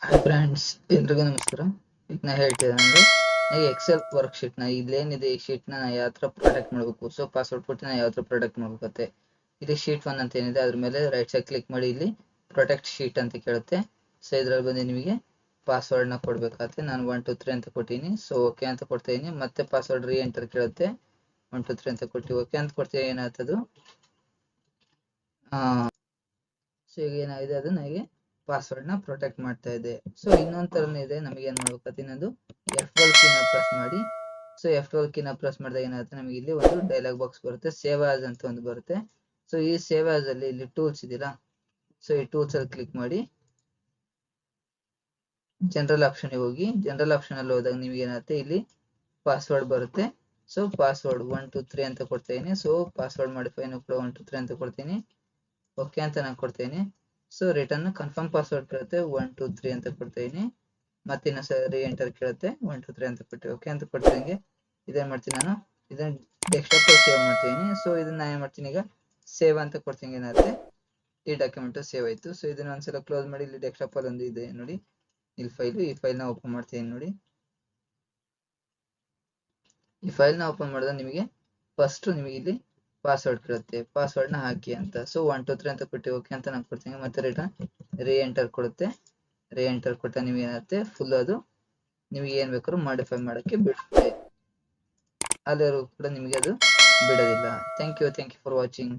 Hi friends, ಎಲ್ರಿಗೂ ನಮಸ್ಕಾರ. ಈಗ ನಾ ಹೇಳ್ತಿದ್ದೆ ಎಕ್ಸೆಲ್ ವರ್ಕ್ ಶೀಟ್ ನ ಇಲ್ಲೇನಿದೆ ಈ ಶೀಟ್ ನ ಯಾವ ತರ ಪ್ರೊಟೆಕ್ಟ್ ಮಾಡಬೇಕು. ಸೊ ಪಾಸ್ವರ್ಡ್ ಕೊಟ್ಟು ನಾ ಯಾವ ತರ ಪ್ರೊಟೆಕ್ಟ್ ಮಾಡ್ಬೇಕತ್ತೆ. ಇಲ್ಲಿ ಶೀಟ್ 1 ಅಂತ ಏನಿದೆ ಅದ್ರ ಮೇಲೆ ರೈಟ್ ಸೈಡ್ ಕ್ಲಿಕ್ ಮಾಡಿ ಇಲ್ಲಿ ಪ್ರೊಟೆಕ್ಟ್ ಶೀಟ್ ಅಂತ ಕೇಳುತ್ತೆ. ಸೊ ಇದ್ರಲ್ಲಿ ಬಂದು ನಿಮಗೆ ಪಾಸ್ವರ್ಡ್ ನ ಕೊಡ್ಬೇಕಾಗುತ್ತೆ. ನಾನು 1 2 3 ಅಂತ ಕೊಟ್ಟಿನಿ. ಸೊ ಓಕೆ ಅಂತ ಕೊಡ್ತಾ ಇದೀನಿ. ಮತ್ತೆ ಪಾಸ್ವರ್ಡ್ ರೀ ಎಂಟರ್ ಕೇಳುತ್ತೆ. 1 2 3 ಅಂತ ಕೊಟ್ಟು ಓಕೆ ಅಂತ ಕೊಡ್ತೀವಿ. ಏನಾಗ್ತದು ಸೊ ಈಗ ಏನಾಗಿದೆ ಅದು ನನಗೆ ಪಾಸ್ವರ್ಡ್ ನ ಪ್ರೊಟೆಕ್ಟ್ ಮಾಡ್ತಾ ಇದೆ. ಸೊ ಇನ್ನೊಂದ್ ತರನೇ ಇದೆ. ನಮಗೆ ಏನ್ ಮಾಡ್ಬೇಕು, ಇನ್ನೊಂದು F12 ಕೀನ ಪ್ರೆಸ್ ಮಾಡಿ. ಸೊ F12 ಕೀನ ಪ್ರೆಸ್ ಮಾಡಿದಾಗ ಏನಾಗುತ್ತೆ, ನಮಗೆ ಇಲ್ಲಿ ಒಂದು ಡೈಲಾಗ್ ಬಾಕ್ಸ್ ಬರುತ್ತೆ. ಸೇವ್ ಆಸ್ ಅಂತ ಒಂದು ಬರುತ್ತೆ. ಸೊ ಈ ಸೇವ್ ಆಸ್ ಅಲ್ಲಿ ಇಲ್ಲಿ ಟೂಲ್ಸ್ ಇದೆಯಲ್ಲ, ಸೊ ಈ ಟೂಲ್ಸ್ ಅಲ್ಲಿ ಕ್ಲಿಕ್ ಮಾಡಿ ಜನರಲ್ ಆಪ್ಷನ್ ಹೋಗಿ. ಜನರಲ್ ಆಪ್ಷನ್ ಅಲ್ಲಿ ಹೋದಾಗ ನಿಮಗೆ ಏನಾಗುತ್ತೆ, ಇಲ್ಲಿ ಪಾಸ್ವರ್ಡ್ ಬರುತ್ತೆ. ಸೊ ಪಾಸ್ವರ್ಡ್ 1 2 3 ಅಂತ ಕೊಡ್ತೀನಿ. ಸೊ ಪಾಸ್ವರ್ಡ್ ಮಾಡಿಫೈ ಕೂಡ 1 2 3 ಅಂತ ಕೊಡ್ತೀನಿ. ಓಕೆ ಅಂತ ನಾನು ಕೊಡ್ತೀನಿ. ಸೊ ರಿಟರ್ನ್ ಕನ್ಫರ್ಮ್ ಪಾಸ್ವರ್ಡ್ ಕೇಳುತ್ತೆ. 1 2 3 ಅಂತ ಕೊಡ್ತೀನಿ. ಮತ್ತೆ ಇನ್ನೊಂದ್ಸರಿ ಎಂಟರ್ ಕೇಳುತ್ತೆ. 1 2 3 ಅಂತ ಕೊಟ್ಟು ಓಕೆ ಅಂತ ಕೊಡ್ತೀನಿ. ಇದೇನ್ ಮಾಡ್ತೀನಿ, ನಾನು ಇದನ್ನ ಡೆಸ್ಕ್ಟಾಪ್ ಅಲ್ಲಿ ಸೇವ್ ಮಾಡ್ತೀನಿ. ಸೊ ಇದನ್ನ ಏನ್ ಮಾಡ್ತೀನಿ, ಈಗ ಸೇವ್ ಅಂತ ಕೊಡ್ತೀನಿ. ಏನಾಗುತ್ತೆ, ಈ ಡಾಕ್ಯುಮೆಂಟ್ ಸೇವ್ ಆಯ್ತು. ಸೊ ಇದನ್ನ ಒಂದ್ಸಲ ಕ್ಲೋಸ್ ಮಾಡಿ. ಇಲ್ಲಿ ಡೆಸ್ಕ್ಟಾಪ್ ಅಲ್ಲಿ ಒಂದು ಇದೆ ನೋಡಿ, ಇಲ್ಲಿ ಈ ಫೈಲ್ ನ ಓಪನ್ ಮಾಡ್ತೀನಿ ನೋಡಿ. ಈ ಫೈಲ್ ನ ಓಪನ್ ಮಾಡಿದ್ರೆ ನಿಮಗೆ ಫಸ್ಟ್ ನಿಮಗೆ ಇಲ್ಲಿ ಪಾಸ್ವರ್ಡ್ ಕೇಳುತ್ತೆ. ಪಾಸ್ವರ್ಡ್ ನ ಹಾಕಿ ಅಂತ. ಸೊ 1 2 3 ಅಂತ ಕೊಟ್ಟು ಓಕೆ ಅಂತ ನಾನು ಕೊಡ್ತೀನಿ. ಮತ್ತೆ ರಿಟರ್ನ್ ರೀ ಎಂಟರ್ ಕೊಡುತ್ತೆ. ರೀ ಎಂಟರ್ ಕೊಟ್ಟ ನಿಮಗೆ ಏನಾಗುತ್ತೆ, ಫುಲ್ ಅದು ನಿಮಗೆ ಏನ್ ಬೇಕಾದ್ರೂ ಮಾಡಿಫೈ ಮಾಡಕ್ಕೆ ಬಿಡುತ್ತೆ. ಅಲ್ಲಿವರೆಗೂ ಕೂಡ ನಿಮಗೆ ಅದು ಬಿಡೋದಿಲ್ಲ. Thank you for watching.